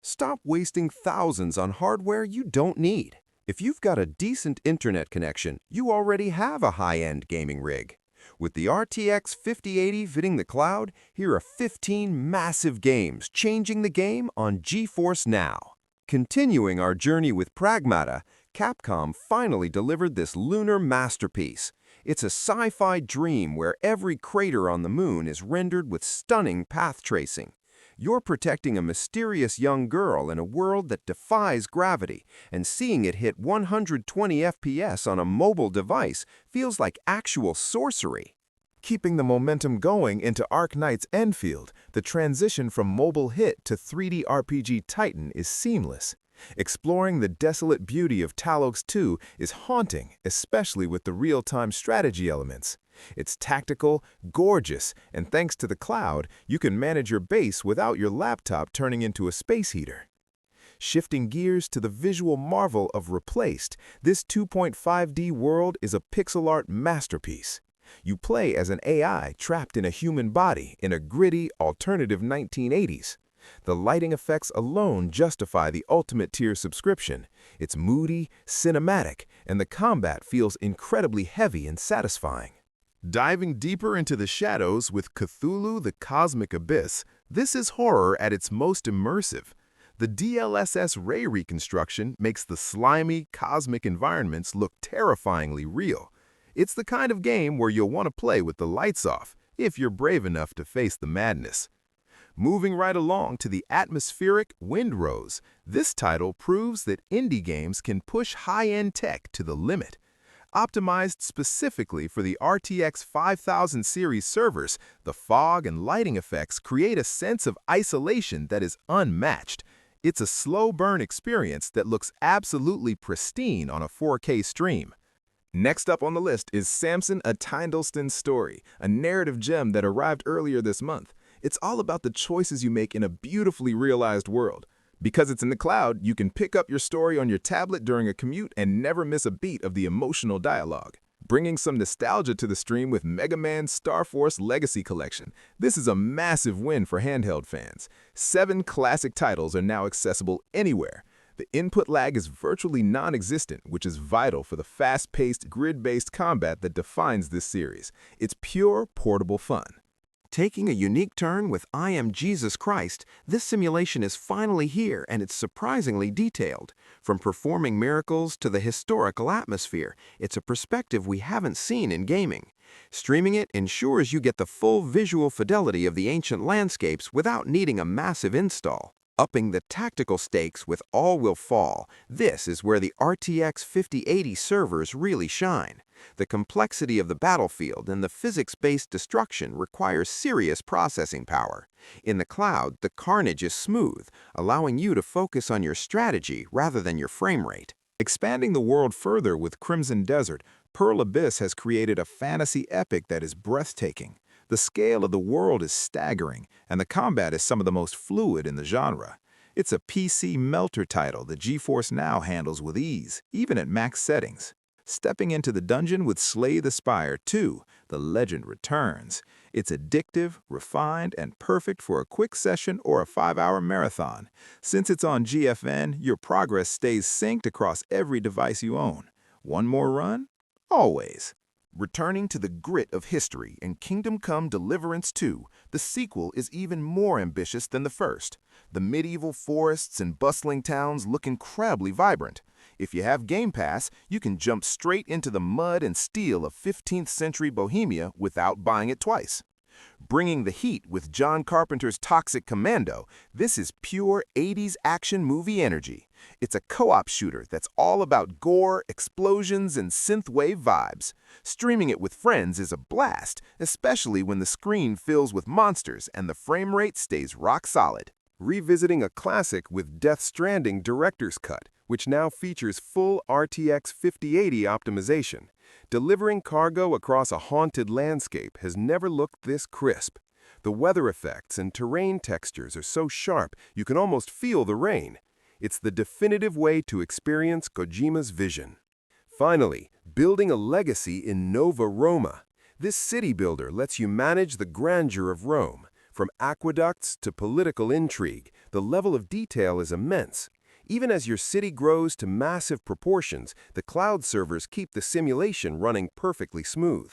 Stop wasting thousands on hardware you don't need. If you've got a decent internet connection, you already have a high-end gaming rig. With the RTX 5080 fitting the cloud, here are 15 massive games changing the game on GeForce Now. Continuing our journey with PRAGMATA, Capcom finally delivered this lunar masterpiece. It's a sci-fi dream where every crater on the moon is rendered with stunning path tracing. You're protecting a mysterious young girl in a world that defies gravity, and seeing it hit 120 FPS on a mobile device feels like actual sorcery. Keeping the momentum going into Arknights Endfield, the transition from mobile hit to 3D RPG titan is seamless. Exploring the desolate beauty of Talos 2 is haunting, especially with the real-time strategy elements. It's tactical, gorgeous, and thanks to the cloud, you can manage your base without your laptop turning into a space heater. Shifting gears to the visual marvel of Replaced, this 2.5D world is a pixel art masterpiece. You play as an AI trapped in a human body in a gritty, alternative 1980s. The lighting effects alone justify the Ultimate Tier subscription. It's moody, cinematic, and the combat feels incredibly heavy and satisfying. Diving deeper into the shadows with Cthulhu the Cosmic Abyss, this is horror at its most immersive. The DLSS ray reconstruction makes the slimy, cosmic environments look terrifyingly real. It's the kind of game where you'll want to play with the lights off, if you're brave enough to face the madness. Moving right along to the atmospheric Windrose, this title proves that indie games can push high-end tech to the limit. Optimized specifically for the RTX 5000 series servers, the fog and lighting effects create a sense of isolation that is unmatched. It's a slow-burn experience that looks absolutely pristine on a 4K stream. Next up on the list is Samson, a Tyndalston story, a narrative gem that arrived earlier this month. It's all about the choices you make in a beautifully realized world. Because it's in the cloud, you can pick up your story on your tablet during a commute and never miss a beat of the emotional dialogue. Bringing some nostalgia to the stream with Mega Man Star Force Legacy Collection, this is a massive win for handheld fans. 7 classic titles are now accessible anywhere. The input lag is virtually non-existent, which is vital for the fast-paced, grid-based combat that defines this series. It's pure, portable fun. Taking a unique turn with I Am Jesus Christ, this simulation is finally here and it's surprisingly detailed. From performing miracles to the historical atmosphere, it's a perspective we haven't seen in gaming. Streaming it ensures you get the full visual fidelity of the ancient landscapes without needing a massive install. Upping the tactical stakes with All Will Fall, this is where the RTX 5080 servers really shine. The complexity of the battlefield and the physics-based destruction requires serious processing power. In the cloud, the carnage is smooth, allowing you to focus on your strategy rather than your frame rate. Expanding the world further with Crimson Desert, Pearl Abyss has created a fantasy epic that is breathtaking. The scale of the world is staggering, and the combat is some of the most fluid in the genre. It's a PC melter title that GeForce Now handles with ease, even at max settings. Stepping into the dungeon with Slay the Spire 2, the legend returns. It's addictive, refined, and perfect for a quick session or a 5-hour marathon. Since it's on GFN, your progress stays synced across every device you own. One more run? Always. Returning to the grit of history in Kingdom Come Deliverance 2, the sequel is even more ambitious than the first. The medieval forests and bustling towns look incredibly vibrant. If you have Game Pass, you can jump straight into the mud and steel of 15th century Bohemia without buying it twice. Bringing the heat with John Carpenter's Toxic Commando, this is pure 80s action movie energy. It's a co-op shooter that's all about gore, explosions, and synthwave vibes. Streaming it with friends is a blast, especially when the screen fills with monsters and the frame rate stays rock solid. Revisiting a classic with Death Stranding Director's Cut, which now features full RTX 5080 optimization. Delivering cargo across a haunted landscape has never looked this crisp. The weather effects and terrain textures are so sharp you can almost feel the rain. It's the definitive way to experience Kojima's vision. Finally, building a legacy in Nova Roma. This city builder lets you manage the grandeur of Rome. From aqueducts to political intrigue, the level of detail is immense. Even as your city grows to massive proportions, the cloud servers keep the simulation running perfectly smooth.